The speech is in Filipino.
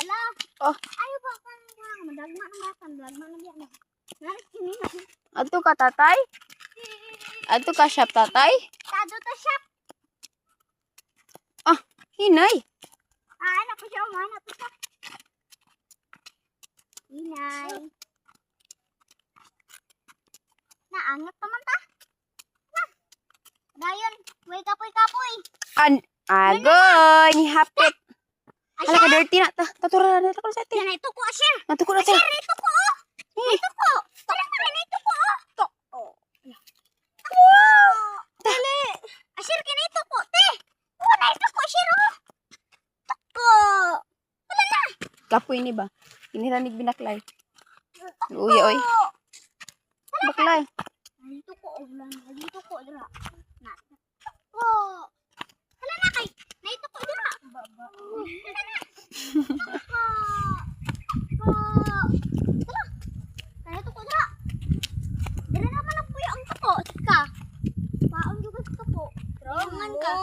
Ala. Oh. Ayo ba kan madagma na makan, madagma na biya na. Narik kini na. Ato ka tatay? Ato ka shop tatay? Tado ta shop. Ah, hinay. Anak ko siya mana to siya. Inay. Naangat naman ta. Na. Dayon, way kapoy-kapoy. Agoy, ni hapit. Hala Asya. ka dirty na ta. Tatura na ko sa ti. Yan ito ko asya. Natuko na ta. Asya rito ko. Rito ko. Wala pa rin ito ko. To. Dali. Asya kinito ko, te. Wala ito ko asya ro. Tako. Wala na. Kapoy ni ba? Iniranig binaklay. Uy, oy. Baklay. Dito ko ulan, dito ko dira. Na. Oh. Hala na kay. Na ito ko dira. Baba. Hala na. Ko. Ko. Hala. Kaya ito ko dira. Dira naman ang puyo ang tuko. Sika. Paon juga sa tuko. Roman ka.